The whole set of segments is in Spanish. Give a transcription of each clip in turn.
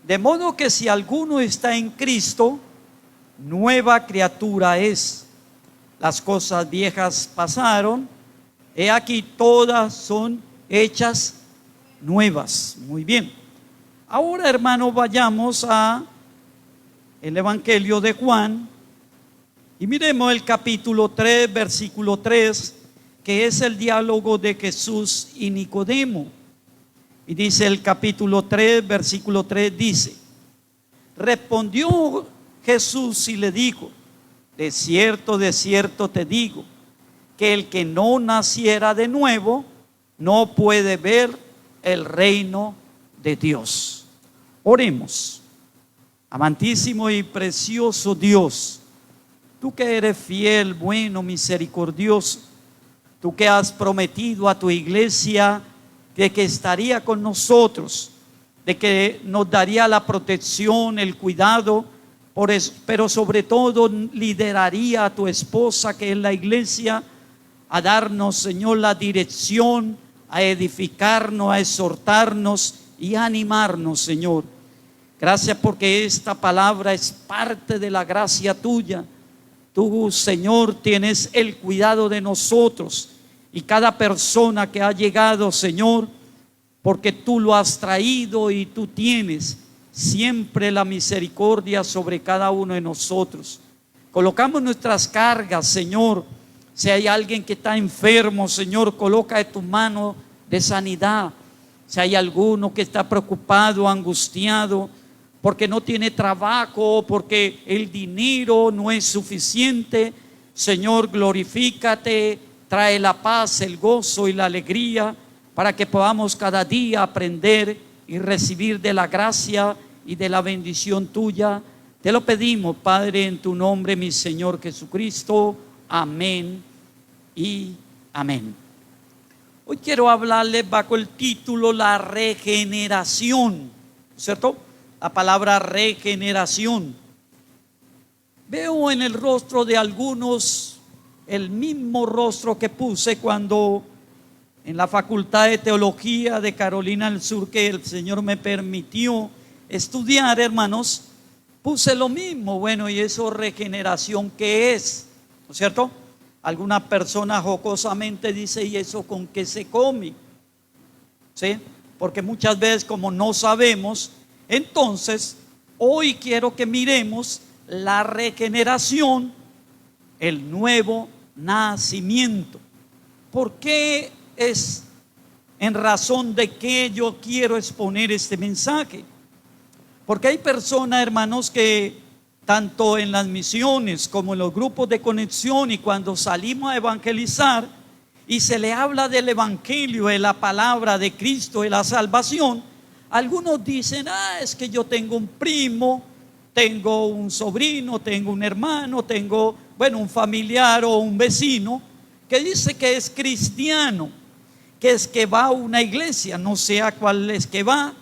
De modo que si alguno está en Cristo, nueva criatura es. Las cosas viejas pasaron, he aquí todas son hechas nuevas. Muy bien. Ahora, hermanos, vayamos a el Evangelio de Juan y miremos el capítulo 3, versículo 3, que es el diálogo de Jesús y Nicodemo. Y dice el capítulo 3, versículo 3, dice: respondió Jesús y le dijo: de cierto te digo, que el que no naciera de nuevo no puede ver el reino de Dios. Oremos. Amantísimo y precioso Dios, tú que eres fiel, bueno, misericordioso, tú que has prometido a tu iglesia de que estaría con nosotros, de que nos daría la protección, el cuidado, pero sobre todo lideraría a tu esposa, que es la iglesia, a darnos, Señor, la dirección, a edificarnos, a exhortarnos y a animarnos, Señor. Gracias porque esta palabra es parte de la gracia tuya. Tú, Señor, tienes el cuidado de nosotros y cada persona que ha llegado, Señor, porque tú lo has traído y tú tienes siempre la misericordia sobre cada uno de nosotros. Colocamos nuestras cargas, Señor. Si hay alguien que está enfermo, Señor, coloca de tu mano de sanidad. Si hay alguno que está preocupado, angustiado, porque no tiene trabajo, porque el dinero no es suficiente, Señor, glorifícate, trae la paz, el gozo y la alegría, para que podamos cada día aprender y recibir de la gracia y de la bendición tuya. Te lo pedimos, Padre, en tu nombre, mi Señor Jesucristo. Amén y amén. Hoy quiero hablarles bajo el título La regeneración, ¿cierto? La palabra regeneración. Veo en el rostro de algunos el mismo rostro que puse cuando en la Facultad de Teología de Carolina del Sur, que el Señor me permitió estudiar, hermanos, puse lo mismo. Bueno, ¿y eso regeneración qué es? ¿No es cierto? Alguna persona jocosamente dice: ¿y eso con qué se come? ¿Sí? Porque muchas veces, como no sabemos, entonces hoy quiero que miremos la regeneración, el nuevo nacimiento. ¿Por qué es en razón de qué yo quiero exponer este mensaje? Porque hay personas, hermanos, que tanto en las misiones como en los grupos de conexión y cuando salimos a evangelizar y se le habla del evangelio, de la palabra de Cristo, de la salvación, algunos dicen: es que yo tengo un primo, tengo un sobrino, tengo un hermano, tengo, un familiar o un vecino que dice que es cristiano, que es que va a una iglesia, no sé a cuál es que va,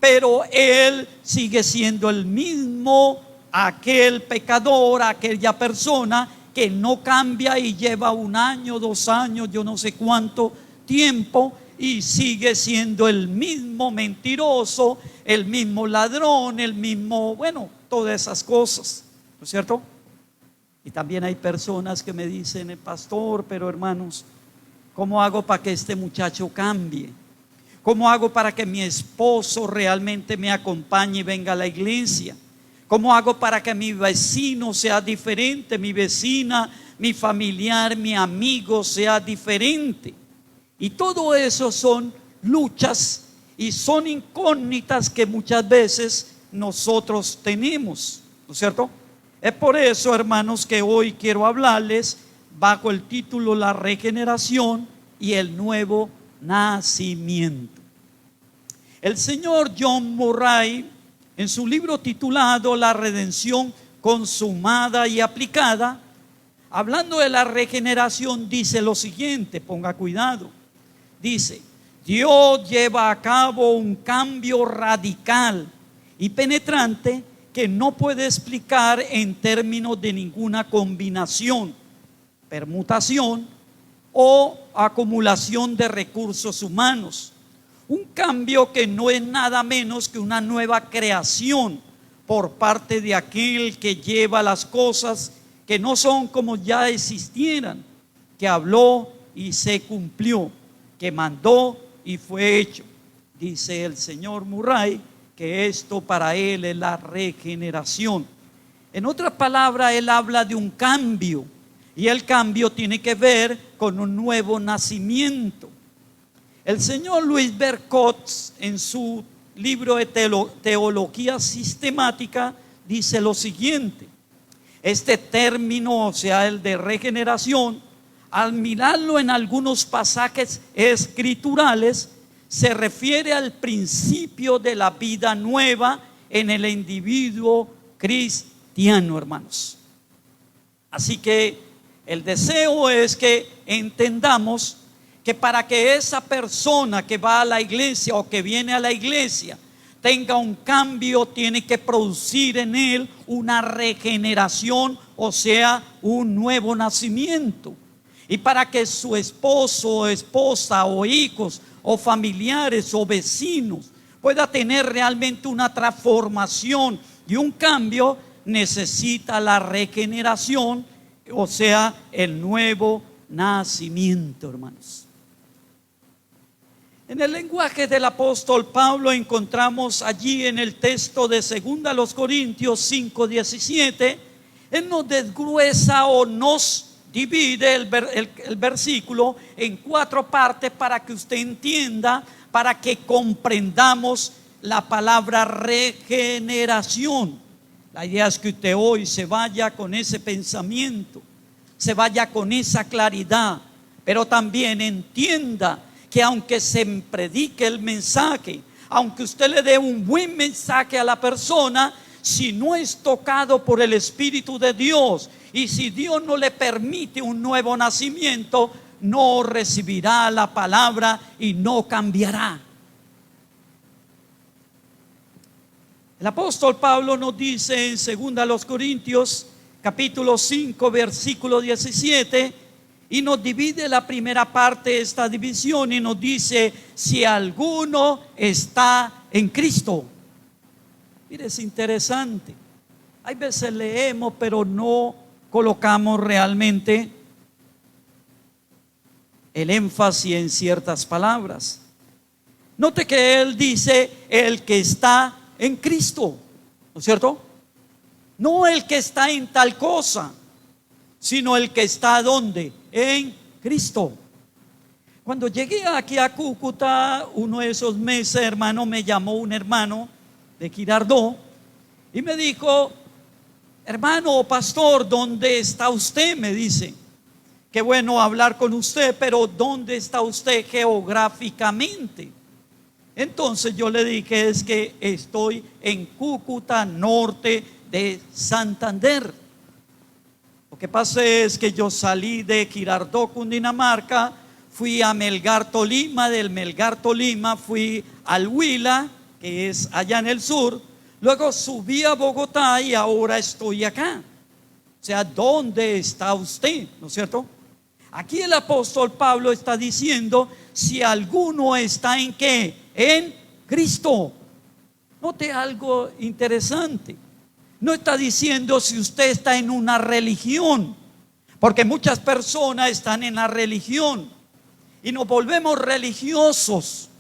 pero él sigue siendo el mismo, aquel pecador, aquella persona que no cambia y lleva 1 año, 2 años, yo no sé cuánto tiempo, y sigue siendo el mismo mentiroso, el mismo ladrón, el mismo, todas esas cosas, ¿no es cierto? Y también hay personas que me dicen: pastor, pero hermanos, ¿cómo hago para que este muchacho cambie? ¿Cómo hago para que mi esposo realmente me acompañe y venga a la iglesia? ¿Cómo hago para que mi vecino sea diferente, mi vecina, mi familiar, mi amigo sea diferente? Y todo eso son luchas y son incógnitas que muchas veces nosotros tenemos, ¿no es cierto? Es por eso, hermanos, que hoy quiero hablarles bajo el título La regeneración y el nuevo nacimiento. El señor John Murray, en su libro titulado La redención consumada y aplicada, hablando de la regeneración, dice lo siguiente, ponga cuidado. Dice: Dios lleva a cabo un cambio radical y penetrante que no puede explicar en términos de ninguna combinación, permutación o acumulación de recursos humanos. Un cambio que no es nada menos que una nueva creación por parte de aquel que lleva las cosas que no son como ya existieran, que habló y se cumplió, que mandó y fue hecho. Dice el señor Murray que esto para él es la regeneración. En otras palabras, él habla de un cambio, y el cambio tiene que ver con un nuevo nacimiento. El señor Louis Bercot, en su libro de Teología Sistemática, dice lo siguiente: este término, o sea, el de regeneración, al mirarlo en algunos pasajes escriturales, se refiere al principio de la vida nueva en el individuo cristiano, hermanos. Así que el deseo es que entendamos que para que esa persona que va a la iglesia o que viene a la iglesia tenga un cambio, tiene que producir en él una regeneración, o sea, un nuevo nacimiento. Y para que su esposo o esposa o hijos o familiares o vecinos pueda tener realmente una transformación y un cambio, necesita la regeneración, o sea, el nuevo nacimiento, hermanos. En el lenguaje del apóstol Pablo encontramos allí en el texto de 2 Corintios 5:17, él nos desgruesa o nos divide el versículo en 4 partes para que usted entienda, para que comprendamos la palabra regeneración. La idea es que usted hoy se vaya con ese pensamiento, se vaya con esa claridad, pero también entienda que aunque se predique el mensaje, aunque usted le dé un buen mensaje a la persona, si no es tocado por el Espíritu de Dios y si Dios no le permite un nuevo nacimiento, no recibirá la palabra y no cambiará. El apóstol Pablo nos dice en 2 Corintios capítulo 5 versículo 17, y nos divide la primera parte de esta división y nos dice: si alguno está en Cristo. Mire, es interesante. Hay veces leemos pero no colocamos realmente el énfasis en ciertas palabras. Note que él dice el que está en Cristo, ¿no es cierto? No el que está en tal cosa, sino el que está ¿dónde? En Cristo. Cuando llegué aquí a Cúcuta, uno de esos meses, hermano, me llamó un hermano de Girardot y me dijo: hermano pastor, ¿dónde está usted? Me dice: qué bueno hablar con usted, pero ¿dónde está usted geográficamente? Entonces yo le dije: es que estoy en Cúcuta, norte de Santander. Lo que pasa es que yo salí de Girardot, Cundinamarca, fui a Melgar, Tolima, del Melgar, Tolima fui al Huila, que es allá en el sur, luego subí a Bogotá y ahora estoy acá. O sea, ¿dónde está usted? ¿No es cierto? Aquí el apóstol Pablo está diciendo: si alguno está en ¿qué? En Cristo. Note algo interesante. No está diciendo si usted está en una religión, porque muchas personas están en la religión y nos volvemos religiosos.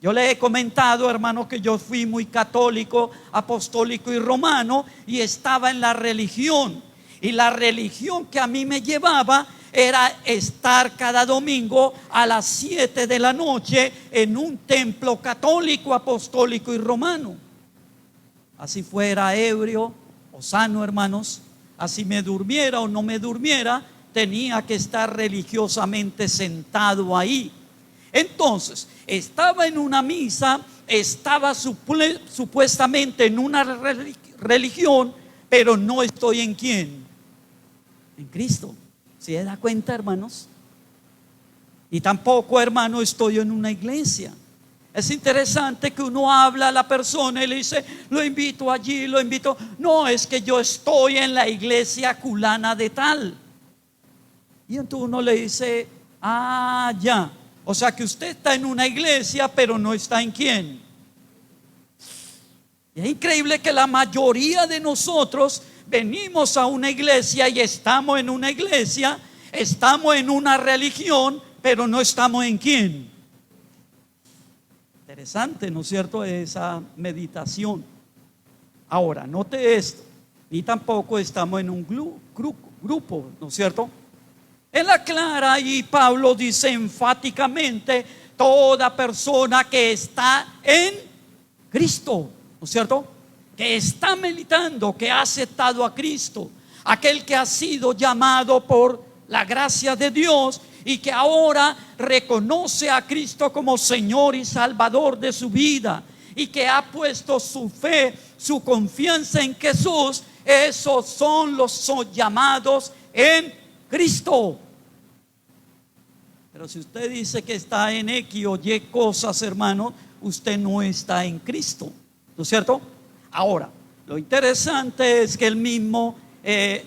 Yo le he comentado, hermano, que yo fui muy católico, apostólico y romano y estaba en la religión. Y la religión que a mí me llevaba era estar cada domingo a las 7 de la noche en un templo católico, apostólico y romano. Así fuera ebrio o sano, hermanos, así me durmiera o no me durmiera, tenía que estar religiosamente sentado ahí. Entonces, estaba en una misa, estaba supuestamente en una religión, pero no estoy en ¿quién? En Cristo. ¿Se da cuenta, hermanos? Y tampoco, hermano, estoy en una iglesia. Es interesante que uno habla a la persona y le dice: lo invito allí, lo invito. No, es que yo estoy en la iglesia culana de tal. Y entonces uno le dice: ah, ya. O sea que usted está en una iglesia, pero no está en quién. Y es increíble que la mayoría de nosotros venimos a una iglesia y estamos en una iglesia, estamos en una religión, pero no estamos en quién. Interesante, ¿no es cierto?, esa meditación. Ahora, note esto, ni tampoco estamos en un grupo, ¿no es cierto? En la clara, y Pablo dice enfáticamente, toda persona que está en Cristo, ¿no es cierto?, que está meditando, que ha aceptado a Cristo, aquel que ha sido llamado por la gracia de Dios y que ahora reconoce a Cristo como Señor y Salvador de su vida y que ha puesto su fe, su confianza en Jesús. Esos son los llamados en Cristo. Pero si usted dice que está en X o Y cosas, hermano, usted no está en Cristo, ¿no es cierto? Ahora, lo interesante es que el mismo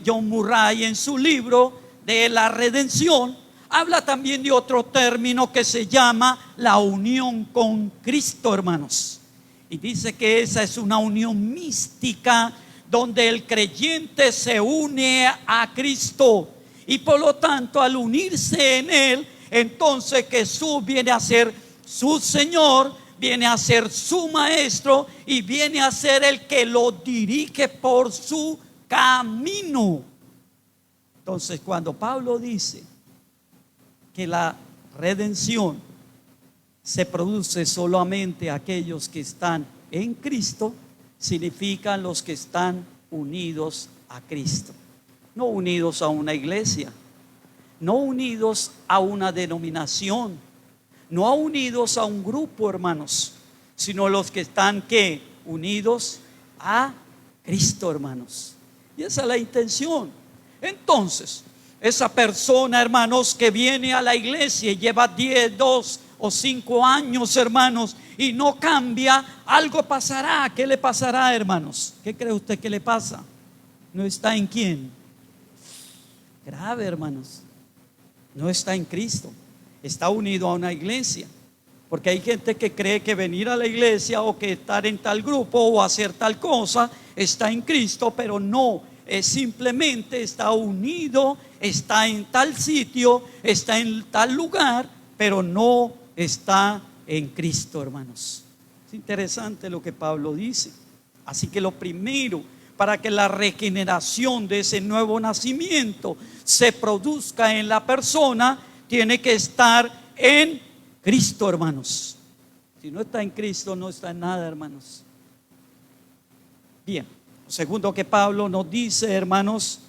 John Murray, en su libro de la redención, habla también de otro término que se llama la unión con Cristo, hermanos. Y dice que esa es una unión mística donde el creyente se une a Cristo y por lo tanto al unirse en Él, entonces Jesús viene a ser su Señor, viene a ser su Maestro y viene a ser el que lo dirige por su camino. Entonces, cuando Pablo dice que la redención se produce solamente a aquellos que están en Cristo, significan los que están unidos a Cristo, no unidos a una iglesia, no unidos a una denominación, no unidos a un grupo, hermanos, sino los que están ¿qué? Unidos a Cristo, hermanos. Y esa es la intención. Entonces, esa persona, hermanos, que viene a la iglesia y lleva 10, 2 o 5 años, hermanos, y no cambia, algo pasará. ¿Qué le pasará, hermanos? ¿Qué cree usted que le pasa? ¿No está en quién? Grave, hermanos. No está en Cristo. Está unido a una iglesia. Porque hay gente que cree que venir a la iglesia o que estar en tal grupo o hacer tal cosa está en Cristo, pero no. Simplemente está unido, está en tal sitio, está en tal lugar, pero no está en Cristo, hermanos. Es interesante lo que Pablo dice. Así que lo primero, para que la regeneración de ese nuevo nacimiento se produzca en la persona, tiene que estar en Cristo, hermanos. Si no está en Cristo, no está en nada, hermanos. Bien, lo segundo que Pablo nos dice, hermanos,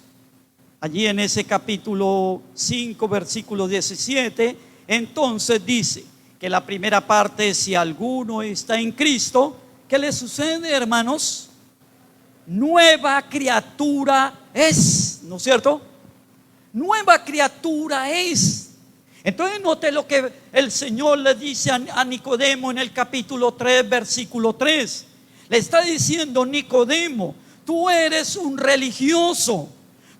allí en ese capítulo 5, versículo 17, entonces dice que la primera parte, si alguno está en Cristo, ¿qué le sucede, hermanos? Nueva criatura es, ¿no es cierto? Nueva criatura es. Entonces note lo que el Señor le dice a Nicodemo en el capítulo 3, versículo 3. Le está diciendo: Nicodemo, tú eres un religioso,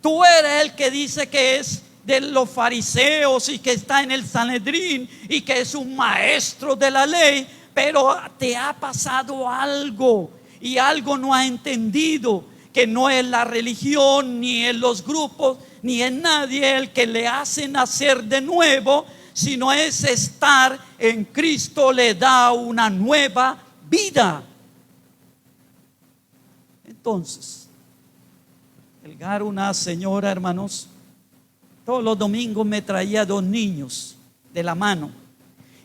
tú eres el que dice que es de los fariseos y que está en el Sanedrín y que es un maestro de la ley, pero te ha pasado algo y algo no ha entendido, que no es la religión ni en los grupos ni en nadie el que le hace nacer de nuevo, sino es estar en Cristo, le da una nueva vida. Entonces, una señora, hermanos, todos los domingos me traía 2 niños de la mano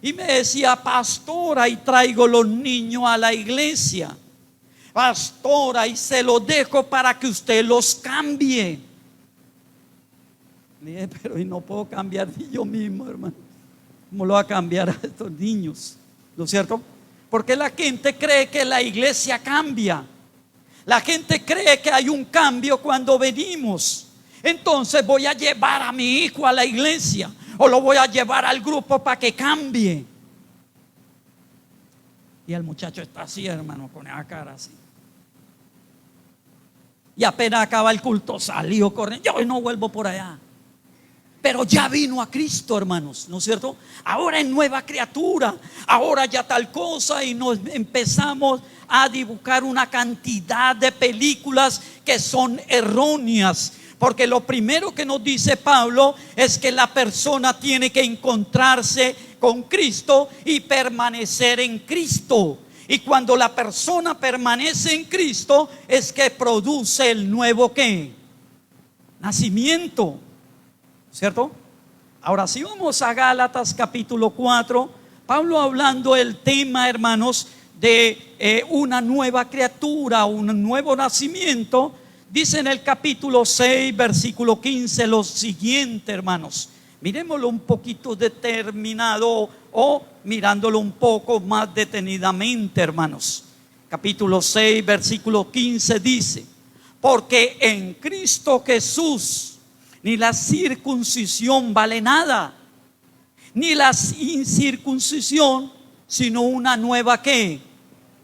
y me decía: pastora, y traigo los niños a la iglesia, pastora, y se los dejo para que usted los cambie. Le dije: pero y no puedo cambiar ni yo mismo, hermano. ¿Cómo lo va a cambiar a estos niños? ¿No es cierto? Porque la gente cree que la iglesia cambia. La gente cree que hay un cambio cuando venimos. Entonces voy a llevar a mi hijo a la iglesia o lo voy a llevar al grupo para que cambie. Y el muchacho está así, hermano, con esa cara así. Y apenas acaba el culto, salió corriendo: yo no vuelvo por allá. pero ya vino a Cristo, hermanos, ¿no es cierto? Ahora es nueva criatura, ahora ya tal cosa, y nos empezamos a dibujar una cantidad de películas que son erróneas. Porque lo primero que nos dice Pablo es que la persona tiene que encontrarse con Cristo y permanecer en Cristo. Y cuando la persona permanece en Cristo es que produce el nuevo ¿qué? Nacimiento, ¿cierto? Ahora si vamos a Gálatas capítulo 4, Pablo hablando el tema, hermanos, de una nueva criatura, un nuevo nacimiento. Dice en el capítulo 6, versículo 15 lo siguiente, hermanos. Miremoslo un poquito determinado o mirándolo un poco más detenidamente, hermanos. Capítulo 6, versículo 15 dice: porque en Cristo Jesús ni la circuncisión vale nada, ni la incircuncisión, sino una nueva ¿qué?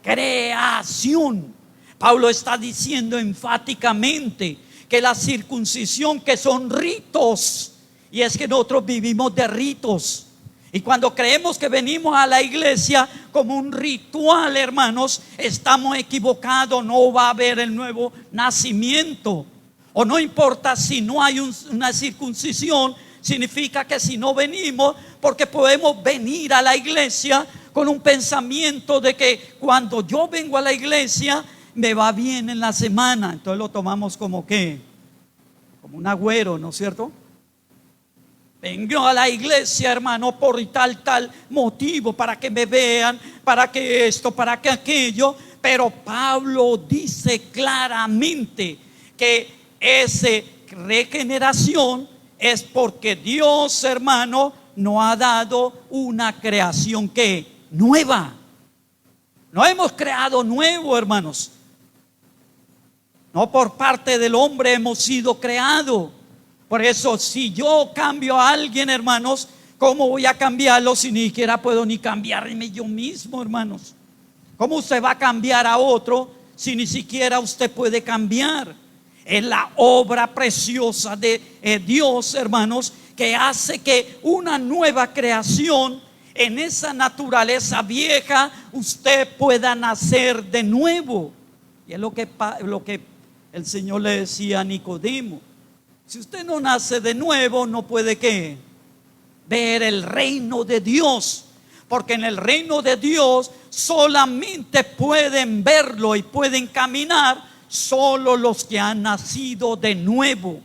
Creación. Pablo está diciendo enfáticamente que la circuncisión, que son ritos, y es que nosotros vivimos de ritos, y cuando creemos que venimos a la iglesia como un ritual, hermanos, estamos equivocados. No va a haber el nuevo nacimiento. O no importa si no hay una circuncisión, significa que si no venimos, porque podemos venir a la iglesia con un pensamiento de que cuando yo vengo a la iglesia me va bien en la semana. Entonces lo tomamos como ¿qué? Como un agüero, ¿no es cierto? Vengo a la iglesia, hermano, por tal motivo, para que me vean, para que esto, para que aquello. Pero Pablo dice claramente que esa regeneración es porque Dios, hermano, nos ha dado una creación que nueva. No hemos creado nuevo, hermanos. No por parte del hombre hemos sido creados. Por eso si yo cambio a alguien, hermanos, ¿cómo voy a cambiarlo si ni siquiera puedo ni cambiarme yo mismo, hermanos? ¿Cómo usted va a cambiar a otro si ni siquiera usted puede cambiar? Es la obra preciosa de Dios, hermanos, que hace que una nueva creación en esa naturaleza vieja usted pueda nacer de nuevo. Y es lo que el Señor le decía a Nicodemo: si usted no nace de nuevo, no puede ¿qué? Ver el reino de Dios. Porque en el reino de Dios solamente pueden verlo y pueden caminar solo los que han nacido de nuevo.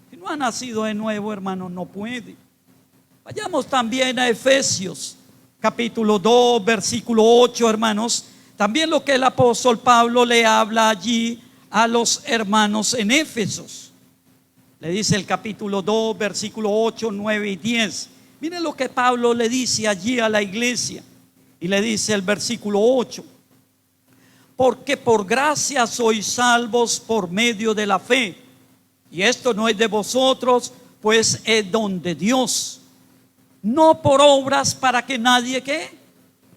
Si no ha nacido de nuevo, hermano, no puede. Vayamos también a Efesios capítulo 2, versículo 8, hermanos. También lo que el apóstol Pablo le habla allí a los hermanos en Éfesos. Le dice el capítulo 2, versículo 8, 9 y 10. Miren lo que Pablo le dice allí a la iglesia. Y le dice el versículo 8: porque por gracia sois salvos por medio de la fe. Y esto no es de vosotros, pues es don de Dios. No por obras, para que nadie ¿qué?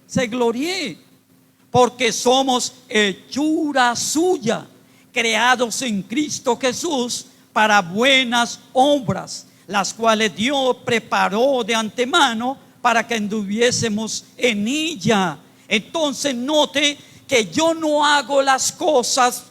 Se gloríe. Porque somos hechura suya, creados en Cristo Jesús para buenas obras, las cuales Dios preparó de antemano para que anduviésemos en ella. Entonces note que yo no hago las cosas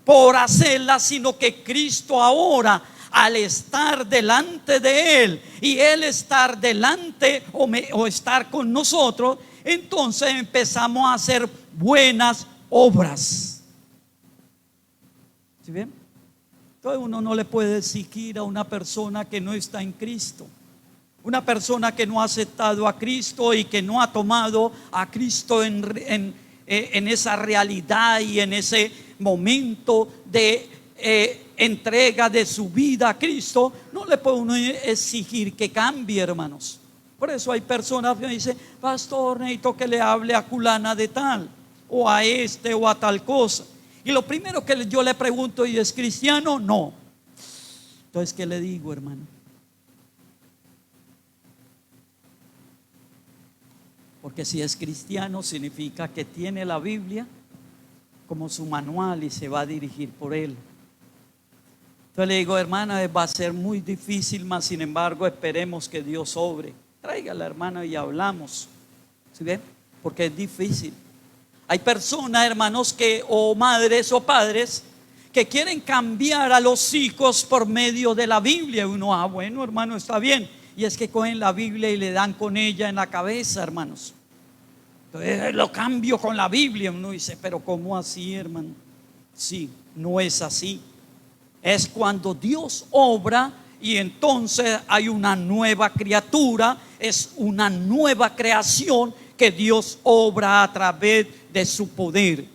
por hacerlas, sino que Cristo ahora, al estar delante de Él y Él estar delante o estar con nosotros, entonces empezamos a hacer buenas obras. ¿Sí ven? Entonces uno no le puede exigir a una persona que no está en Cristo, una persona que no ha aceptado a Cristo y que no ha tomado a Cristo en esa realidad y en ese momento de entrega de su vida a Cristo. No le puede uno exigir que cambie, hermanos. Por eso hay personas que dicen: pastor, necesito que le hable a fulana de tal, o a este, o a tal cosa. Y lo primero que yo le pregunto: ¿y es cristiano? No. Entonces, ¿qué le digo, hermano? Porque si es cristiano, significa que tiene la Biblia como su manual y se va a dirigir por él. Entonces le digo, hermana, va a ser muy difícil, mas sin embargo esperemos que Dios obre. Traiga a la hermana y hablamos. ¿Sí ven? Porque es difícil. Hay personas, hermanos, que o madres o padres que quieren cambiar a los hijos por medio de la Biblia. Uno, bueno, hermano, está bien. Y es que cogen la Biblia y le dan con ella en la cabeza, hermanos. Entonces lo cambio con la Biblia. Uno dice, pero ¿cómo así, hermano? Sí, no es así. Es cuando Dios obra y entonces hay una nueva criatura, es una nueva creación que Dios obra a través de su poder.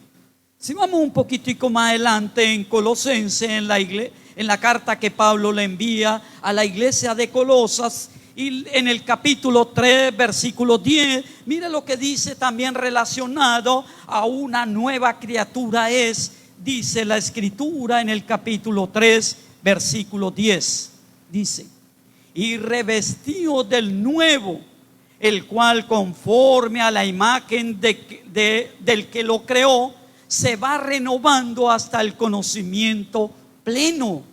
Si vamos un poquitico más adelante en Colosenses, en la carta que Pablo le envía a la iglesia de Colosas, y en el capítulo 3, versículo 10, mire lo que dice también relacionado a una nueva criatura dice la escritura en el capítulo 3, versículo 10, dice, y revestido del nuevo, el cual conforme a la imagen del que lo creó, se va renovando hasta el conocimiento pleno.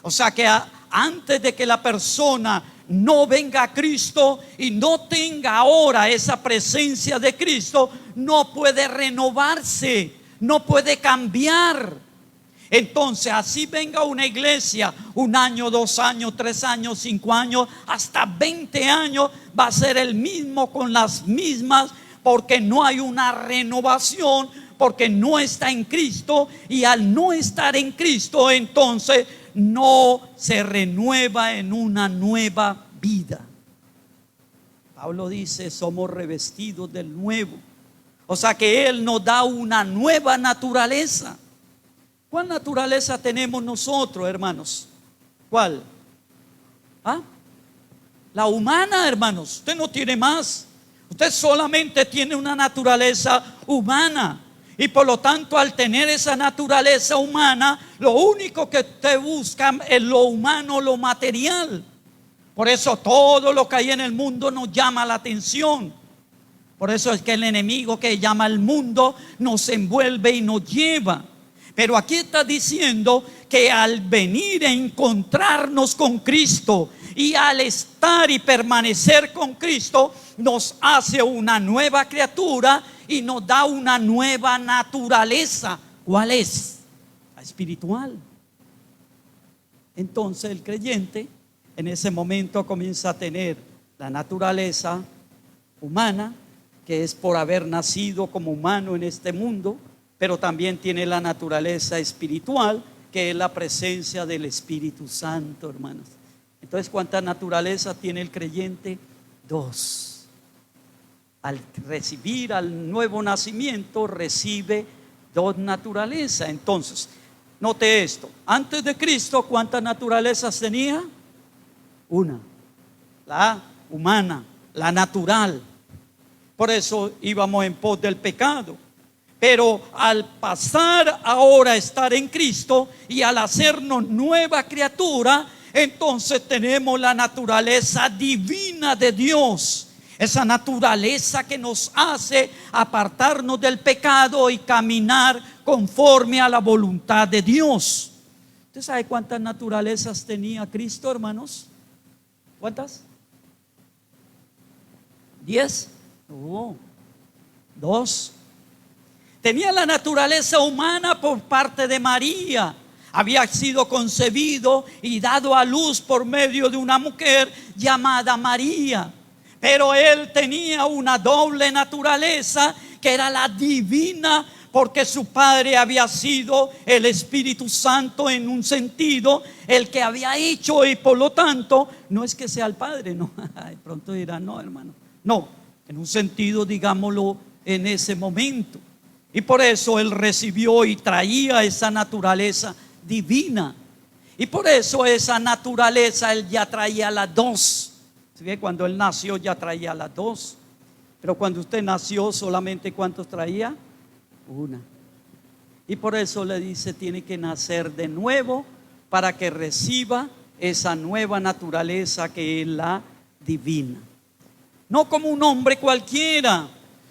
O sea que antes de que la persona no venga a Cristo y no tenga ahora esa presencia de Cristo, no puede renovarse, no puede cambiar. Entonces, así venga una iglesia 1 año, 2 años, 3 años, 5 años, hasta 20 años, va a ser el mismo con las mismas, porque no hay una renovación, porque no está en Cristo, y al no estar en Cristo, entonces no se renueva en una nueva vida. Pablo dice, somos revestidos del nuevo. O sea que Él nos da una nueva naturaleza. ¿Cuál naturaleza tenemos nosotros, hermanos? ¿Cuál? La humana, hermanos. Usted no tiene más. Usted solamente tiene una naturaleza humana. Y por lo tanto, al tener esa naturaleza humana, lo único que usted busca es lo humano, lo material. Por eso todo lo que hay en el mundo nos llama la atención. Por eso es que el enemigo que llama al mundo nos envuelve y nos lleva. Pero aquí está diciendo que al venir a encontrarnos con Cristo y al estar y permanecer con Cristo, nos hace una nueva criatura y nos da una nueva naturaleza. ¿Cuál es? La espiritual. Entonces el creyente en ese momento comienza a tener la naturaleza humana, que es por haber nacido como humano en este mundo, pero también tiene la naturaleza espiritual, que es la presencia del Espíritu Santo, hermanos. Entonces, ¿cuántas naturalezas tiene el creyente? 2. Al recibir al nuevo nacimiento, recibe 2 naturalezas. Entonces, note esto. Antes de Cristo, ¿cuántas naturalezas tenía? 1. La humana, la natural. Por eso íbamos en pos del pecado. Pero al pasar ahora a estar en Cristo y al hacernos nueva criatura, entonces tenemos la naturaleza divina de Dios. Esa naturaleza que nos hace apartarnos del pecado y caminar conforme a la voluntad de Dios. ¿Usted sabe cuántas naturalezas tenía Cristo, hermanos? ¿Cuántas? 10. No, 2. Tenía la naturaleza humana por parte de María. Había sido concebido y dado a luz por medio de una mujer llamada María. Pero él tenía una doble naturaleza, que era la divina, porque su padre había sido el Espíritu Santo en un sentido, el que había hecho, y por lo tanto, no es que sea el Padre, no. De pronto dirán, no, hermano. No, en un sentido, digámoslo, en ese momento. Y por eso él recibió y traía esa naturaleza divina. Y por eso esa naturaleza él ya traía las 2. ¿Sí? Cuando él nació ya traía las 2. Pero cuando usted nació solamente ¿cuántos traía? 1. Y por eso le dice, tiene que nacer de nuevo para que reciba esa nueva naturaleza que es la divina. No como un hombre cualquiera,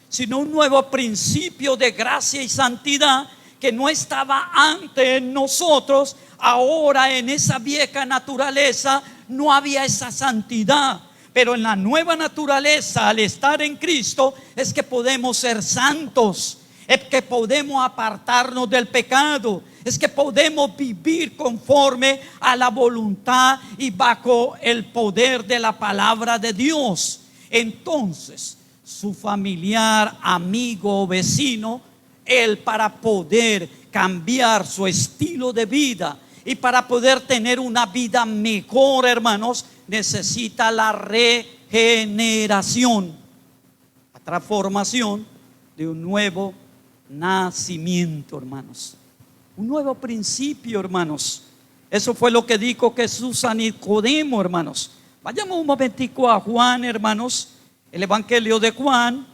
sino un nuevo principio de gracia y santidad que no estaba antes en nosotros, ahora en esa vieja naturaleza no había esa santidad. Pero en la nueva naturaleza, al estar en Cristo, es que podemos ser santos, es que podemos apartarnos del pecado, es que podemos vivir conforme a la voluntad y bajo el poder de la palabra de Dios. Entonces, su familiar, amigo o vecino, él, para poder cambiar su estilo de vida y para poder tener una vida mejor, hermanos, necesita la regeneración, la transformación de un nuevo nacimiento, hermanos, un nuevo principio, hermanos. Eso fue lo que dijo Jesús a Nicodemo, hermanos. Vayamos un momentico a Juan, hermanos, el Evangelio de Juan,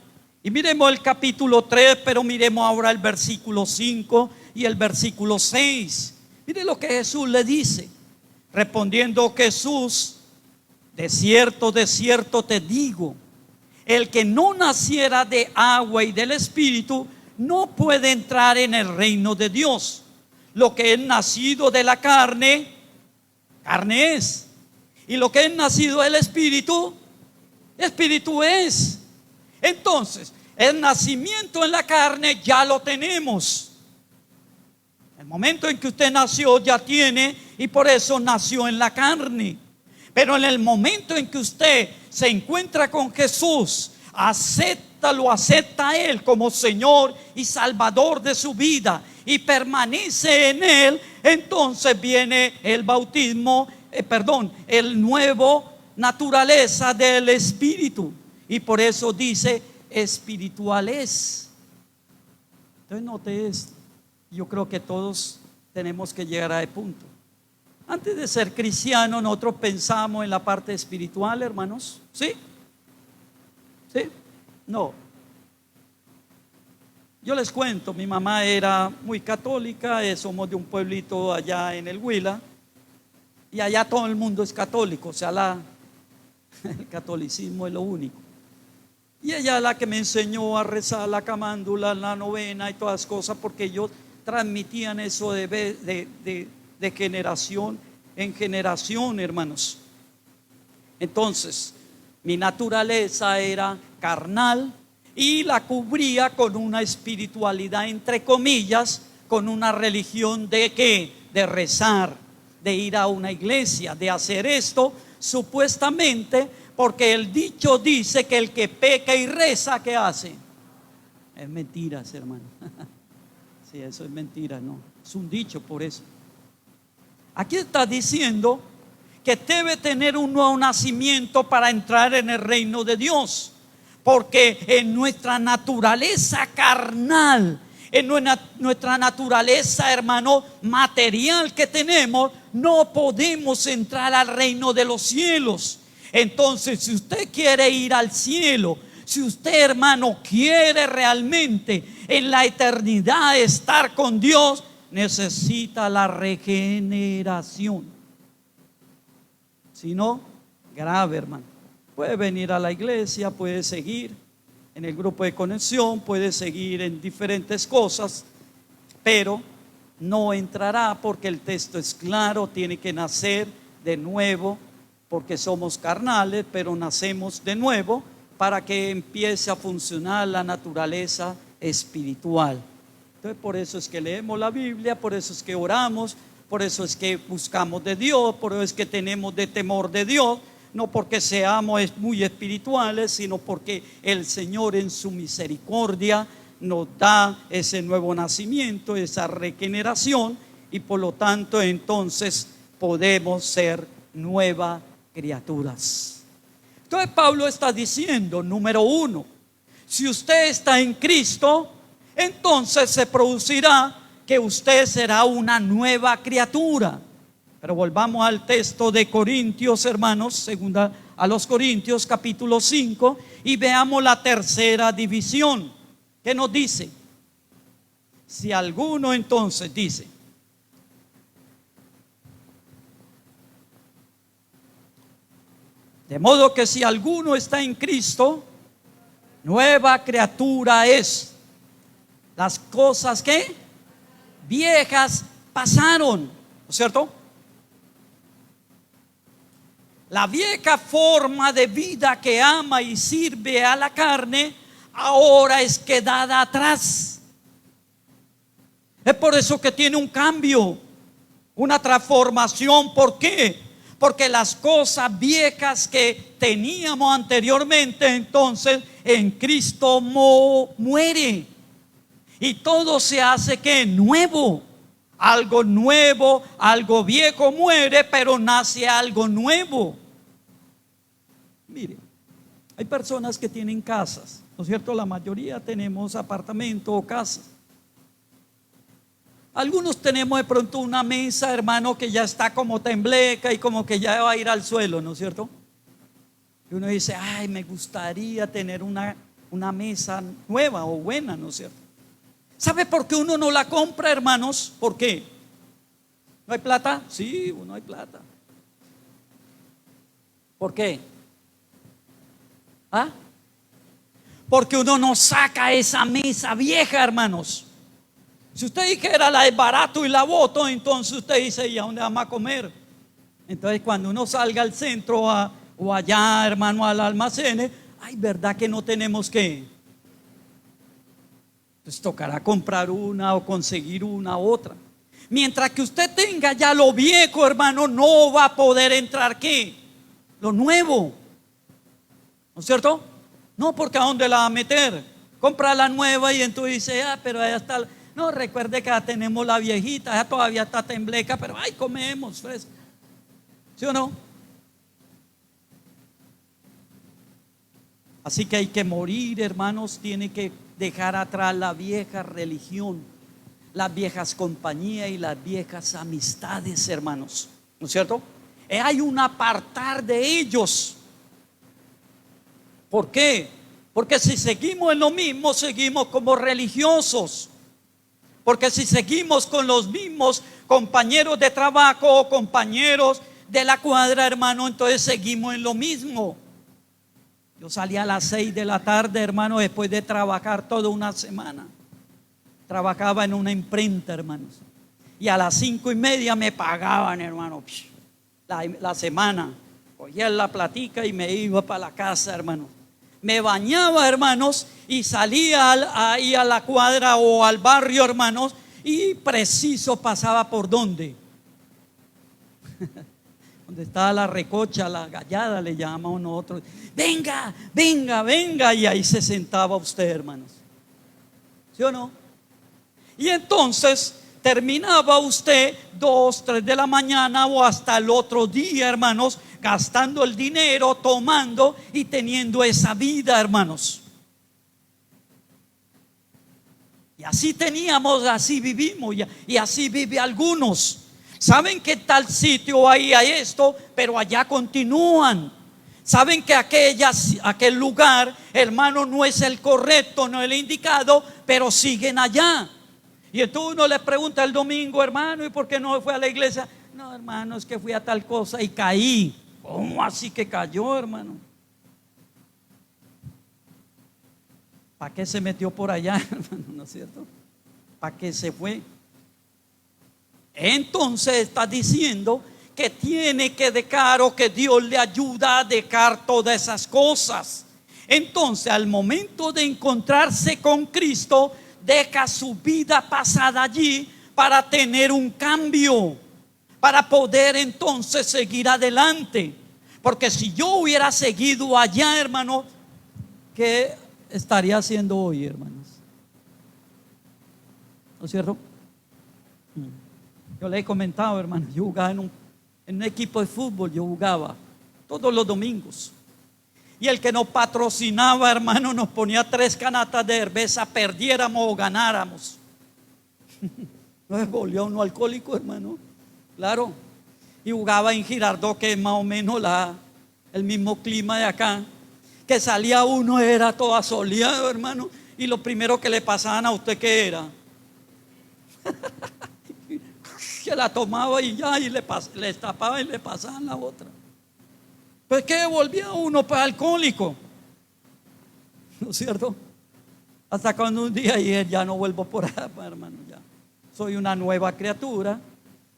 y miremos el capítulo 3, pero miremos ahora el versículo 5 y el versículo 6. Mire lo que Jesús le dice. Respondiendo Jesús: de cierto te digo, el que no naciera de agua y del Espíritu no puede entrar en el reino de Dios. Lo que es nacido de la carne, carne es. Y lo que es nacido del Espíritu, Espíritu es. Entonces, el nacimiento en la carne ya lo tenemos. El momento en que usted nació ya tiene, y por eso nació en la carne. Pero en el momento en que usted se encuentra con Jesús, lo acepta a Él como Señor y Salvador de su vida y permanece en Él, entonces viene el bautismo, el nuevo naturaleza del Espíritu. Y por eso dice espirituales. Entonces note esto. Yo creo que todos tenemos que llegar a ese punto. Antes de ser cristiano, nosotros pensamos en la parte espiritual, hermanos. ¿Sí? ¿Sí? No. Yo les cuento, mi mamá era muy católica, somos de un pueblito allá en el Huila, y allá todo el mundo es católico, o sea, el catolicismo es lo único. Y ella es la que me enseñó a rezar la camándula, la novena y todas las cosas, porque ellos transmitían eso de generación en generación, hermanos. Entonces, mi naturaleza era carnal y la cubría con una espiritualidad, entre comillas, con una religión de ¿qué? De rezar, de ir a una iglesia, de hacer esto, supuestamente, porque el dicho dice que el que peca y reza, ¿qué hace? Es mentiras, hermano. Sí, eso es mentira, no. Es un dicho por eso. Aquí está diciendo que debe tener un nuevo nacimiento para entrar en el reino de Dios. Porque en nuestra naturaleza carnal, en nuestra naturaleza, hermano, material que tenemos, no podemos entrar al reino de los cielos. Entonces, si usted quiere ir al cielo, si usted, hermano, quiere realmente en la eternidad estar con Dios, necesita la regeneración. Si no, grave, hermano. Puede venir a la iglesia, puede seguir en el grupo de conexión, puede seguir en diferentes cosas, pero no entrará, porque el texto es claro, tiene que nacer de nuevo, porque somos carnales, pero nacemos de nuevo para que empiece a funcionar la naturaleza espiritual. Entonces, por eso es que leemos la Biblia, por eso es que oramos, por eso es que buscamos de Dios, por eso es que tenemos de temor de Dios, no porque seamos muy espirituales, sino porque el Señor en su misericordia nos da ese nuevo nacimiento, esa regeneración, y por lo tanto entonces podemos ser nuevas criaturas. Entonces Pablo está diciendo, número uno, si usted está en Cristo, entonces se producirá que usted será una nueva criatura. Pero volvamos al texto de Corintios, hermanos, segunda a los Corintios, capítulo 5, y veamos la tercera división. ¿Qué nos dice? Si alguno entonces dice, de modo que si alguno está en Cristo, nueva criatura es. Las cosas que viejas pasaron, ¿no es cierto? La vieja forma de vida que ama y sirve a la carne ahora es quedada atrás. Es por eso que tiene un cambio, una transformación. ¿Por qué? Porque las cosas viejas que teníamos anteriormente, entonces en Cristo muere. Y todo se hace que nuevo. Algo nuevo, algo viejo muere, pero nace algo nuevo. Mire, hay personas que tienen casas, ¿no es cierto? La mayoría tenemos apartamento o casas. Algunos tenemos de pronto una mesa, hermano, que ya está como tembleca y como que ya va a ir al suelo, ¿no es cierto? Y uno dice, ay, me gustaría tener una mesa nueva o buena, ¿no es cierto? ¿Sabe por qué uno no la compra, hermanos? ¿Por qué? ¿No hay plata? Sí, no hay plata. ¿Por qué? ¿Ah? Porque uno no saca esa mesa vieja, hermanos. Si usted dijera la es barato y la boto, entonces usted dice, ¿y a dónde vamos a comer? Entonces cuando uno salga al centro o allá, hermano, al almacén, ay, ¿verdad que no tenemos que? Pues tocará comprar una o conseguir una u otra. Mientras que usted tenga ya lo viejo, hermano, no va a poder entrar ¿qué? Lo nuevo. ¿No es cierto? No, porque ¿a dónde la va a meter? Compra la nueva y entonces dice, pero allá está. No, recuerde que ya tenemos la viejita, ya todavía está tembleca, pero ay, comemos fresca. ¿Sí o no? Así que hay que morir, hermanos. Tiene que dejar atrás la vieja religión, las viejas compañías y las viejas amistades, hermanos. ¿No es cierto? Hay un apartar de ellos. ¿Por qué? Porque si seguimos en lo mismo, seguimos como religiosos. Porque si seguimos con los mismos compañeros de trabajo o compañeros de la cuadra, hermano, entonces seguimos en lo mismo. Yo salía a las 6 de la tarde, hermano, después de trabajar toda una semana. Trabajaba en una imprenta, hermanos. Y a las 5:30 me pagaban, hermano, la semana. Cogía la platica y me iba para la casa, hermano. Me bañaba, hermanos, y salía ahí a la cuadra o al barrio, hermanos, y preciso pasaba por ¿dónde? Donde estaba la recocha, la gallada, le llamamos nosotros. Venga, venga, venga. Y ahí se sentaba usted, hermanos. ¿Sí o no? Y entonces terminaba usted 2, 3 de la mañana o hasta el otro día, hermanos, gastando el dinero, tomando y teniendo esa vida, hermanos. Y así teníamos, así vivimos y así vive algunos. Saben que tal sitio ahí hay esto, pero allá continúan. Saben que aquel lugar, hermano, no es el correcto, no es el indicado, pero siguen allá. Y entonces uno le pregunta el domingo, hermano, ¿y por qué no fue a la iglesia? No, hermano, es que fui a tal cosa y caí. ¿Cómo así que cayó, hermano? ¿Para qué se metió por allá, hermano? ¿No es cierto? ¿Para qué se fue? Entonces está diciendo que tiene que dejar, o que Dios le ayuda a dejar todas esas cosas. Entonces al momento de encontrarse con Cristo, deja su vida pasada allí para tener un cambio, para poder entonces seguir adelante. Porque si yo hubiera seguido allá, hermano, ¿qué estaría haciendo hoy, hermanos? ¿No es cierto? Yo le he comentado, hermano, yo jugaba en un equipo de fútbol, yo jugaba todos los domingos. Y el que nos patrocinaba, hermano, nos ponía 3 canastas de cerveza, perdiéramos o ganáramos. No se volvió uno alcohólico, hermano. Claro. Y jugaba en Girardot, que es más o menos el mismo clima de acá. Que salía uno, era todo asoleado, hermano. Y lo primero que le pasaban a usted, ¿qué era? Que la tomaba y ya, y le tapaba y le pasaban la otra. Pues que volvía uno pues alcohólico, ¿no es cierto? Hasta cuando un día y ya no vuelvo por allá, hermano, ya soy una nueva criatura,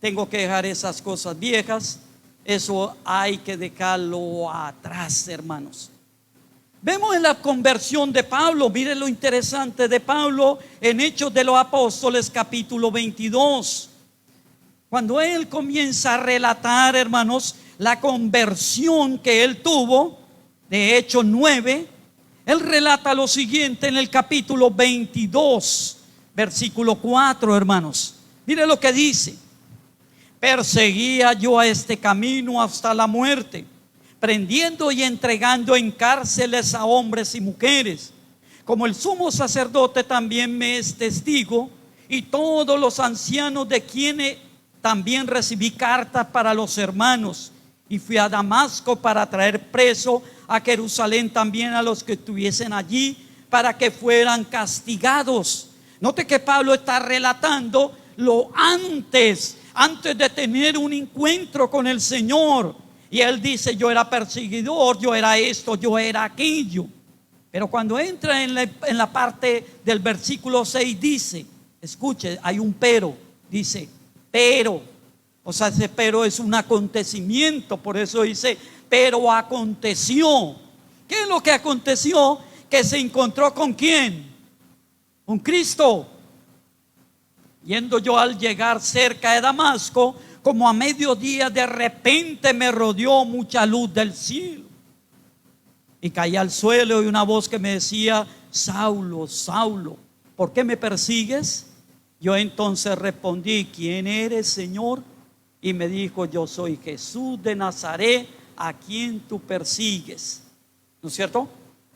tengo que dejar esas cosas viejas, eso hay que dejarlo atrás, hermanos. Vemos en la conversión de Pablo, miren lo interesante de Pablo en Hechos de los Apóstoles capítulo 22. Cuando él comienza a relatar, hermanos, la conversión que él tuvo, de Hechos 9, él relata lo siguiente en el capítulo 22, versículo 4, hermanos. Miren lo que dice: perseguía yo a este camino hasta la muerte, prendiendo y entregando en cárceles a hombres y mujeres, como el sumo sacerdote también me es testigo, y todos los ancianos, de quienes también recibí cartas para los hermanos. Y fui a Damasco para traer preso a Jerusalén también a los que estuviesen allí, para que fueran castigados. Note que Pablo está relatando lo antes de tener un encuentro con el Señor. Y él dice: yo era perseguidor, yo era esto, yo era aquello. Pero cuando entra en la parte del versículo 6 dice, escuche, hay un pero, dice pero, o sea, ese pero es un acontecimiento, por eso dice, pero aconteció. ¿Qué es lo que aconteció? Que se encontró ¿con quién? Con Cristo. Yendo yo al llegar cerca de Damasco, como a mediodía, de repente me rodeó mucha luz del cielo. Y caí al suelo y una voz que me decía: Saulo, Saulo, ¿por qué me persigues? Yo entonces respondí: ¿quién eres, Señor? Y me dijo: yo soy Jesús de Nazaret, a quien tú persigues. ¿No es cierto?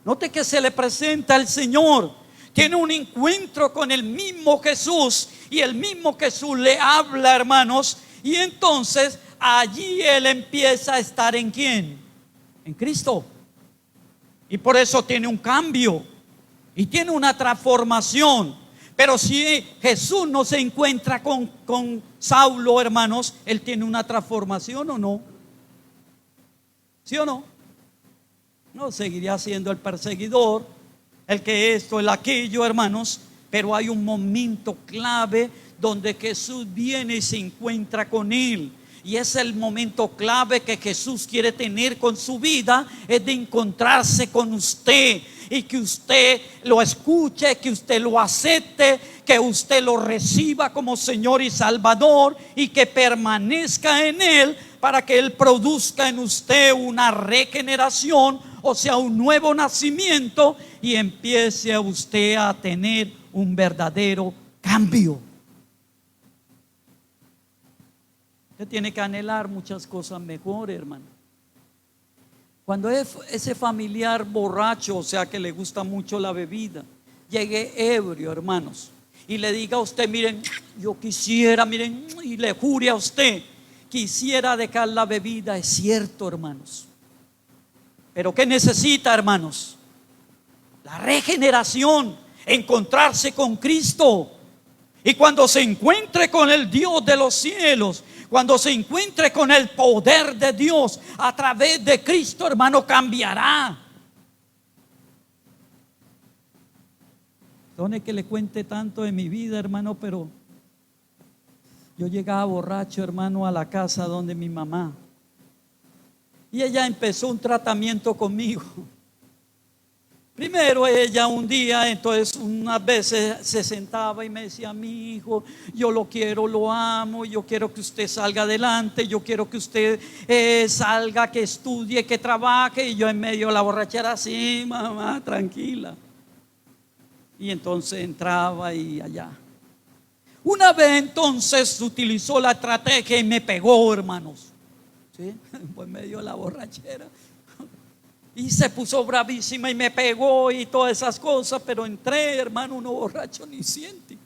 Note que se le presenta al Señor, tiene un encuentro con el mismo Jesús, y el mismo Jesús le habla, hermanos, y entonces allí él empieza a estar ¿en quién? En Cristo. Y por eso tiene un cambio y tiene una transformación. Pero si Jesús no se encuentra con Saulo, hermanos, él tiene una transformación, ¿o no? ¿Sí o no? No, seguiría siendo el perseguidor, el que esto, el aquello, hermanos. Pero hay un momento clave donde Jesús viene y se encuentra con él. Y es el momento clave que Jesús quiere tener con su vida, es de encontrarse con usted, y que usted lo escuche, que usted lo acepte, que usted lo reciba como Señor y Salvador, y que permanezca en él, para que él produzca en usted una regeneración, o sea, un nuevo nacimiento, y empiece a usted a tener un verdadero cambio. Usted tiene que anhelar muchas cosas mejores, hermano. Cuando ese familiar borracho, o sea, que le gusta mucho la bebida, llegue ebrio, hermanos, y le diga a usted: miren, yo quisiera, miren, y le jure a usted, quisiera dejar la bebida, es cierto, hermanos. Pero ¿qué necesita, hermanos? La regeneración, encontrarse con Cristo. Y cuando se encuentre con el Dios de los cielos, cuando se encuentre con el poder de Dios a través de Cristo, hermano, cambiará. No es que le cuente tanto de mi vida, hermano, pero yo llegaba borracho, hermano, a la casa donde mi mamá, y ella empezó un tratamiento conmigo. Primero ella un día, entonces unas veces se sentaba y me decía: mi hijo, yo lo quiero, lo amo, yo quiero que usted salga adelante, yo quiero que usted salga, que estudie, que trabaje. Y yo en medio de la borrachera: sí, mamá, tranquila. Y entonces entraba y allá. Una vez entonces utilizó la estrategia y me pegó, hermanos, ¿sí? Por medio de la borrachera. Y se puso bravísima y me pegó y todas esas cosas. Pero entré, hermano, uno borracho ni siente.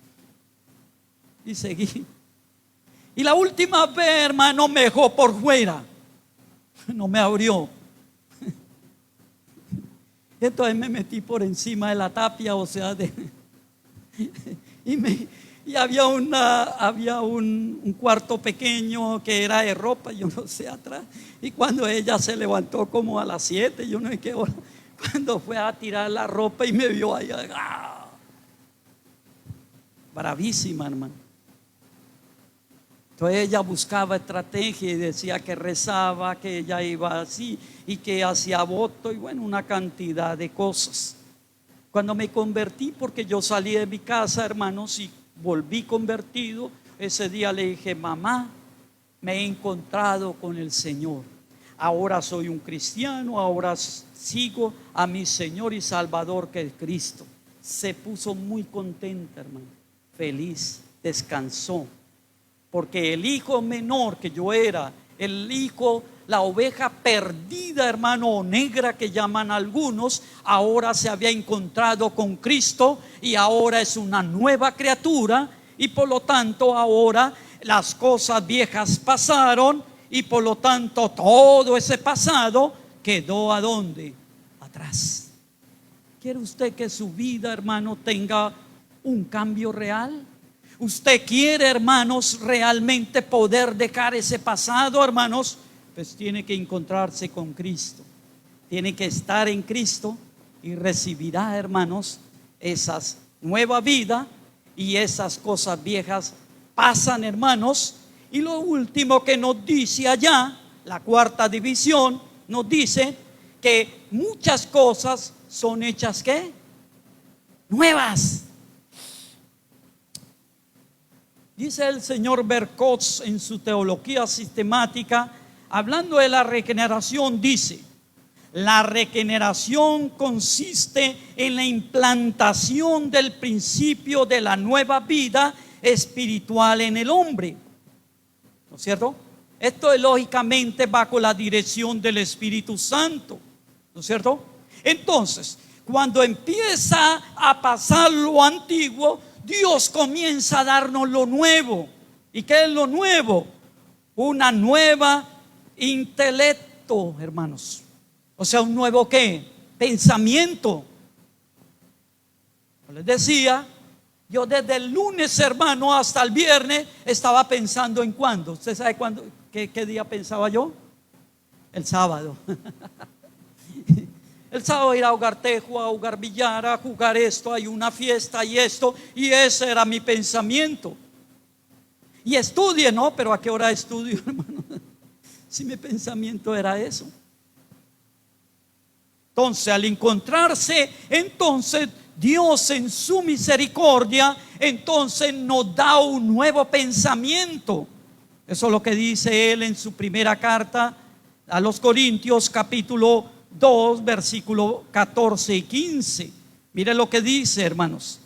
Y seguí. Y la última vez, hermano, me dejó por fuera, no me abrió. Entonces me metí por encima de la tapia, o sea, y había un cuarto pequeño que era de ropa, yo no sé, atrás. Y cuando ella se levantó como a las 7, yo no sé qué hora, cuando fue a tirar la ropa y me vio ahí, ¡ah! Bravísima, hermano. Entonces ella buscaba estrategia y decía que rezaba, que ella iba así y que hacía voto y bueno, una cantidad de cosas. Cuando me convertí, porque yo salí de mi casa, hermanos, y volví convertido, ese día le dije: mamá, me he encontrado con el Señor. Ahora soy un cristiano, ahora sigo a mi Señor y Salvador, que es Cristo. Se puso muy contenta, hermano, feliz, descansó. Porque el hijo menor que yo era, el hijo, la oveja perdida, hermano, o negra que llaman algunos, ahora se había encontrado con Cristo y ahora es una nueva criatura. Y por lo tanto ahora las cosas viejas pasaron y por lo tanto todo ese pasado quedó ¿a dónde? Atrás. ¿Quiere usted que su vida, hermano, tenga un cambio real? ¿Usted quiere, hermanos, realmente poder dejar ese pasado, hermanos? Pues tiene que encontrarse con Cristo. Tiene que estar en Cristo y recibirá, hermanos, esa nueva vida, y esas cosas viejas pasan, hermanos. Y lo último que nos dice allá, la cuarta división, nos dice que muchas cosas son hechas ¿qué? Nuevas. Dice el señor Berkowitz en su teología sistemática, hablando de la regeneración, dice: la regeneración consiste en la implantación del principio de la nueva vida espiritual en el hombre. ¿No es cierto? Esto es lógicamente bajo la dirección del Espíritu Santo. ¿No es cierto? Entonces, cuando empieza a pasar lo antiguo, Dios comienza a darnos lo nuevo. ¿Y qué es lo nuevo? Una nueva intelecto, hermanos. O sea, un nuevo ¿qué? Pensamiento. Les decía, yo desde el lunes, hermano, hasta el viernes estaba pensando en cuándo. ¿Usted sabe cuándo? ¿Qué día pensaba yo? El sábado. El sábado ir a jugar tejo, a jugar billar, a jugar esto, hay una fiesta y esto, y ese era mi pensamiento. Y estudie, ¿no? Pero ¿a qué hora estudio, hermano? Si mi pensamiento era eso. Entonces, al encontrarse, entonces Dios en su misericordia, entonces nos da un nuevo pensamiento. Eso es lo que dice él en su primera carta a los Corintios, capítulo 2, versículo 14 y 15. Mire lo que dice, hermanos.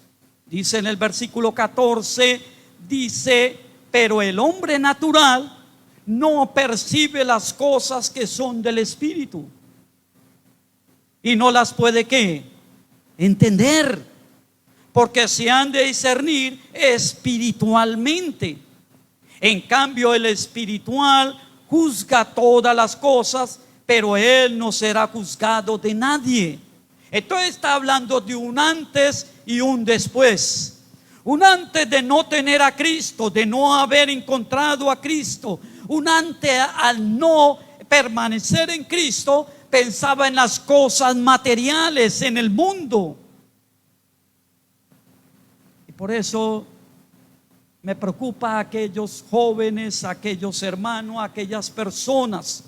Dice en el versículo 14, dice: pero el hombre natural no percibe las cosas que son del Espíritu y no las puede ¿qué? Entender, porque se han de discernir espiritualmente. En cambio, el espiritual juzga todas las cosas, pero él no será juzgado de nadie. Entonces está hablando de un antes y un después. Un antes de no tener a Cristo, de no haber encontrado a Cristo. Un antes al no permanecer en Cristo, pensaba en las cosas materiales, en el mundo. Y por eso me preocupa a aquellos jóvenes, a aquellos hermanos, a aquellas personas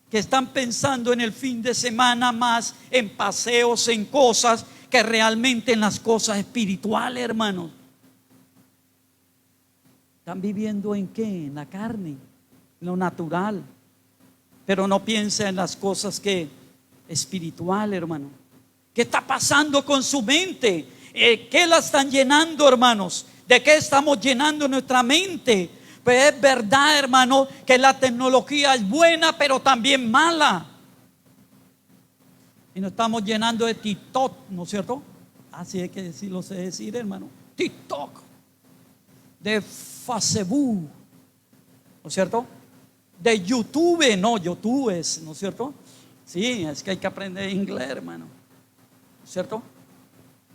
que están pensando en el fin de semana más en paseos, en cosas, que realmente en las cosas espirituales, hermanos. Están viviendo ¿en qué? En la carne, en lo natural. Pero no piensa en las cosas que espirituales, hermano. ¿Qué está pasando con su mente? ¿Qué la están llenando, hermanos? ¿De qué estamos llenando nuestra mente? Pues es verdad, hermano, que la tecnología es buena, pero también mala. Y nos estamos llenando de TikTok, ¿no es cierto? Así es que sí lo sé decir, hermano. TikTok, de Facebook, ¿no es cierto? De YouTube, no, YouTube es, ¿no es cierto? Sí, es que hay que aprender inglés, hermano, ¿no es cierto?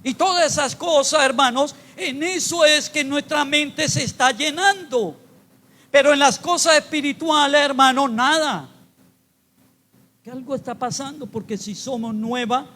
Y todas esas cosas, hermanos, en eso es que nuestra mente se está llenando. Pero en las cosas espirituales, hermano, nada. Que algo está pasando, porque si somos nueva,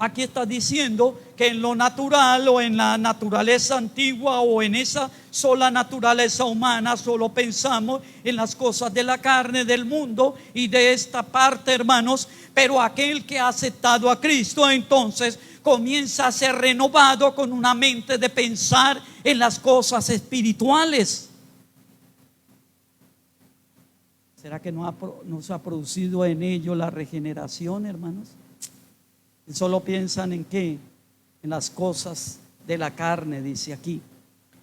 Aquí está diciendo que en lo natural o en la naturaleza antigua o en esa sola naturaleza humana solo pensamos en las cosas de la carne, del mundo y de esta parte, hermanos. Pero aquel que ha aceptado a Cristo entonces comienza a ser renovado con una mente de pensar en las cosas espirituales. ¿Será que no se ha producido en ello la regeneración, hermanos? Solo piensan en qué, en las cosas de la carne, dice aquí.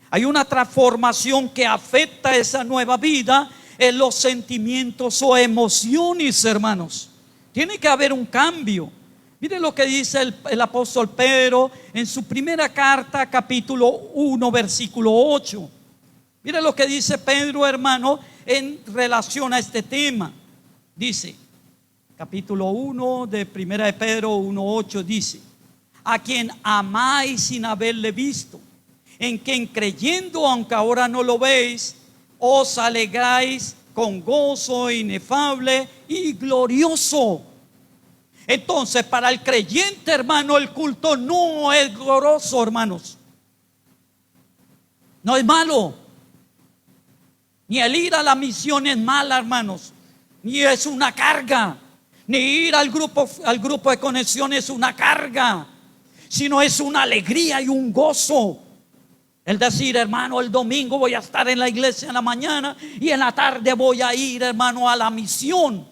Hay una transformación que afecta esa nueva vida en los sentimientos o emociones, hermanos. Tiene que haber un cambio. Miren lo que dice el apóstol Pedro en su primera carta, capítulo 1, versículo 8. Miren lo que dice Pedro, hermano, en relación a este tema. Dice, capítulo 1 de primera de Pedro 1:8 dice: a quien amáis sin haberle visto, en quien creyendo, aunque ahora no lo veis, os alegráis con gozo inefable y glorioso. Entonces, para el creyente, hermano, el culto no es glorioso, hermanos. No es malo. Ni el ir a la misión es mala, hermanos. Ni es una carga. Ni ir al grupo de conexión es una carga, sino es una alegría y un gozo. El decir, hermano, el domingo voy a estar en la iglesia en la mañana y en la tarde voy a ir, hermano, a la misión.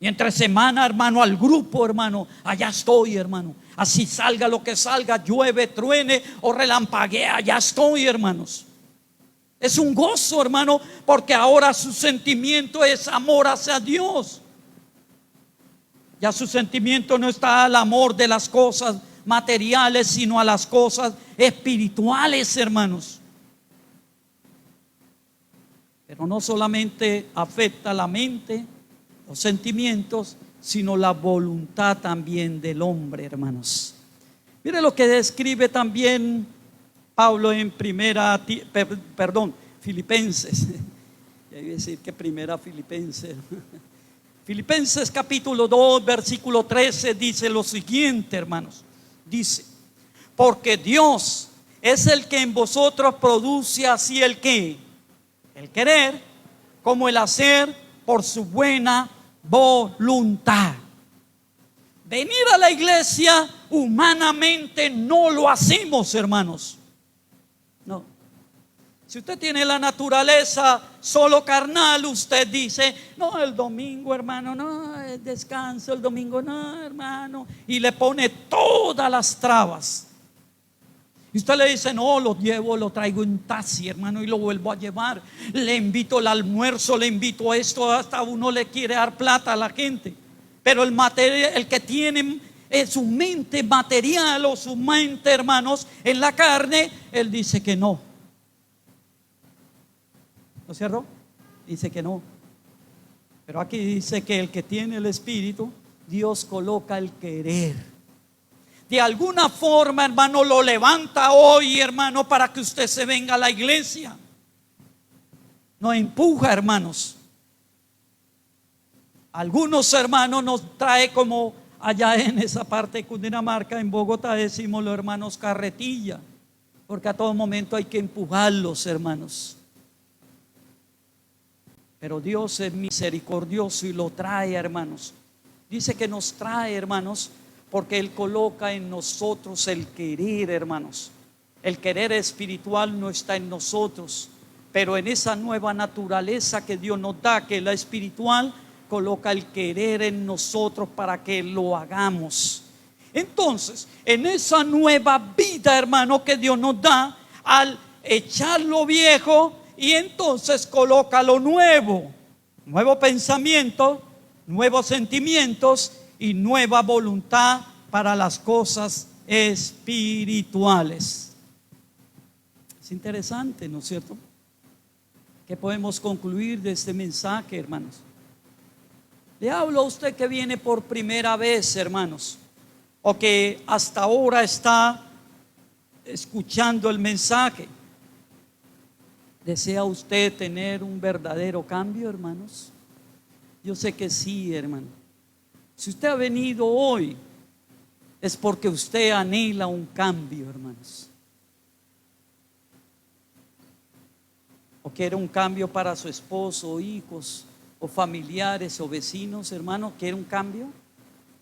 Y entre semana, hermano, al grupo, hermano, allá estoy, hermano. Así salga lo que salga, llueve, truene o relampaguea, allá estoy, hermanos. Es un gozo, hermano, porque ahora su sentimiento es amor hacia Dios. Ya su sentimiento no está al amor de las cosas materiales, sino a las cosas espirituales, hermanos. Pero no solamente afecta la mente, los sentimientos, sino la voluntad también del hombre, hermanos. Mire lo que describe también Pablo en Filipenses. Ya iba a decir que primera Filipenses. Filipenses capítulo 2, versículo 13 dice lo siguiente, hermanos. Dice: porque Dios es el que en vosotros produce así el qué, el querer, como el hacer por su buena voluntad. Venir a la iglesia humanamente no lo hacemos, hermanos. No. Si usted tiene la naturaleza solo carnal, usted dice: no, el domingo, hermano, no, descanso, el domingo no, hermano, y le pone todas las trabas. Y usted le dice: no, lo llevo, lo traigo en taxi, hermano, y lo vuelvo a llevar. Le invito al almuerzo, le invito a esto, hasta uno le quiere dar plata a la gente. Pero el que tiene su mente material o su mente, hermanos, en la carne, él dice que no. ¿No es cierto? Dice que no. Pero aquí dice que el que tiene el Espíritu, Dios coloca el querer. De alguna forma, hermano, lo levanta hoy, hermano, para que usted se venga a la iglesia. No empuja, hermanos. Algunos hermanos nos trae, como allá en esa parte de Cundinamarca, en Bogotá, decimos los hermanos carretilla, porque a todo momento hay que empujarlos, hermanos. Pero Dios es misericordioso y lo trae, hermanos. Dice que nos trae, hermanos, porque Él coloca en nosotros el querer, hermanos. El querer espiritual no está en nosotros, pero en esa nueva naturaleza que Dios nos da, que es la espiritual, coloca el querer en nosotros para que lo hagamos. Entonces, en esa nueva vida, hermano, que Dios nos da, al echar lo viejo, y entonces coloca lo nuevo, nuevo pensamiento, nuevos sentimientos y nueva voluntad para las cosas espirituales. Es interesante, ¿no es cierto? ¿Qué podemos concluir de este mensaje, hermanos? Le hablo a usted que viene por primera vez, hermanos, o que hasta ahora está escuchando el mensaje. ¿Desea usted tener un verdadero cambio, hermanos? Yo sé que sí, hermano. Si usted ha venido hoy es porque usted anhela un cambio, hermanos. O quiere un cambio para su esposo, o hijos, o familiares, o vecinos, hermano. ¿Quiere un cambio?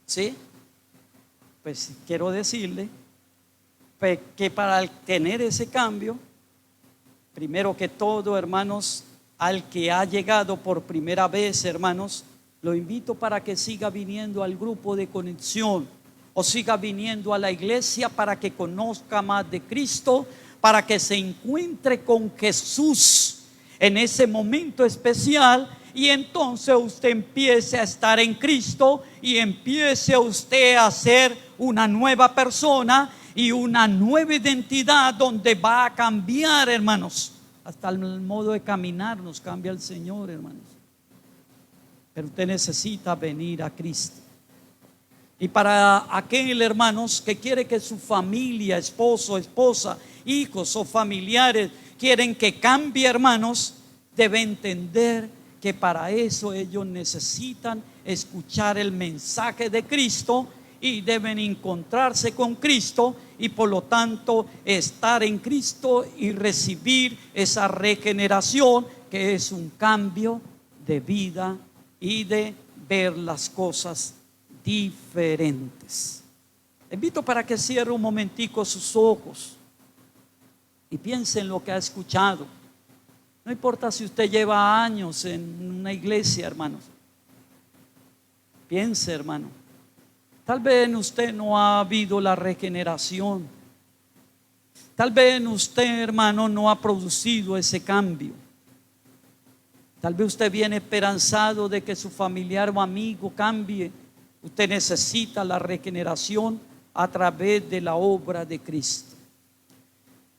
¿Sí? Pues quiero decirle que para tener ese cambio, primero que todo, hermanos, al que ha llegado por primera vez, hermanos, lo invito para que siga viniendo al grupo de conexión o siga viniendo a la iglesia para que conozca más de Cristo, para que se encuentre con Jesús en ese momento especial, y entonces usted empiece a estar en Cristo y empiece usted a ser una nueva persona y una nueva identidad, donde va a cambiar, hermanos. Hasta el modo de caminar nos cambia el Señor, hermanos. Pero usted necesita venir a Cristo. Y para aquel, hermanos, que quiere que su familia, esposo, esposa, hijos o familiares quieren que cambie, hermanos, debe entender que para eso ellos necesitan escuchar el mensaje de Cristo y deben encontrarse con Cristo, y por lo tanto estar en Cristo y recibir esa regeneración, que es un cambio de vida y de ver las cosas diferentes. Le invito para que cierre un momentico sus ojos y piense en lo que ha escuchado. No importa si usted lleva años en una iglesia, hermanos. Piense, hermano. Tal vez en usted no ha habido la regeneración. Tal vez en usted, hermano, no ha producido ese cambio. Tal vez usted viene esperanzado de que su familiar o amigo cambie. Usted necesita la regeneración a través de la obra de Cristo.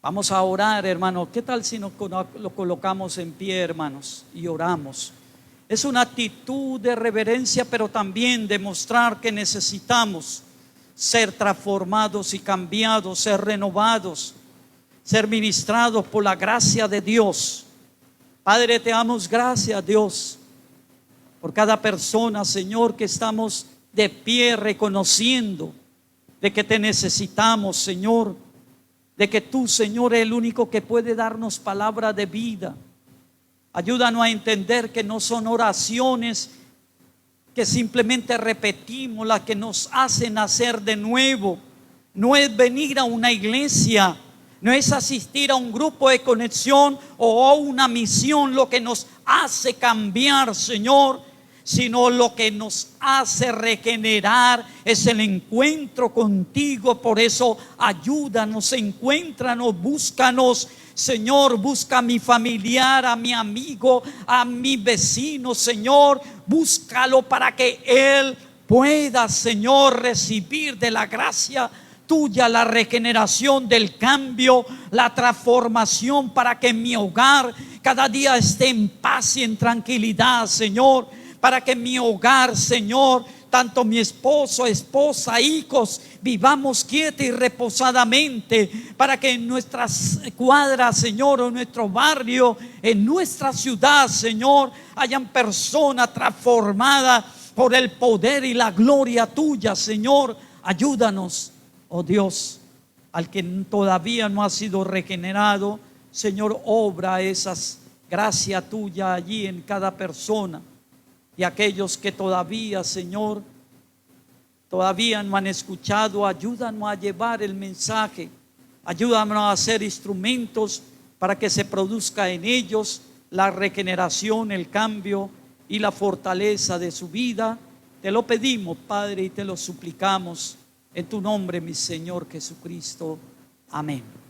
Vamos a orar, hermanos. ¿Qué tal si nos lo colocamos en pie, hermanos, y oramos? Es una actitud de reverencia, pero también demostrar que necesitamos ser transformados y cambiados, ser renovados, ser ministrados por la gracia de Dios. Padre, te damos gracias, Dios, por cada persona, Señor, que estamos de pie reconociendo de que te necesitamos, Señor, de que tú, Señor, eres el único que puede darnos palabra de vida. Ayúdanos a entender que no son oraciones que simplemente repetimos las que nos hacen nacer de nuevo. No es venir a una iglesia, no es asistir a un grupo de conexión o a una misión lo que nos hace cambiar, Señor, sino lo que nos hace regenerar es el encuentro contigo. Por eso ayúdanos, encuéntranos, búscanos, Señor. Busca a mi familiar, a mi amigo, a mi vecino, Señor. Búscalo para que él pueda, Señor, recibir de la gracia tuya la regeneración del cambio, la transformación, para que mi hogar cada día esté en paz y en tranquilidad, Señor. Para que mi hogar, Señor, tanto mi esposo, esposa, hijos, vivamos quieta y reposadamente. Para que en nuestras cuadras, Señor, o en nuestro barrio, en nuestra ciudad, Señor, hayan personas transformadas por el poder y la gloria tuya, Señor. Ayúdanos, oh Dios, al que todavía no ha sido regenerado, Señor, obra esas gracias tuya allí en cada persona. Y aquellos que todavía, Señor, todavía no han escuchado, ayúdanos a llevar el mensaje. Ayúdanos a ser instrumentos para que se produzca en ellos la regeneración, el cambio y la fortaleza de su vida. Te lo pedimos, Padre, y te lo suplicamos en tu nombre, mi Señor Jesucristo. Amén.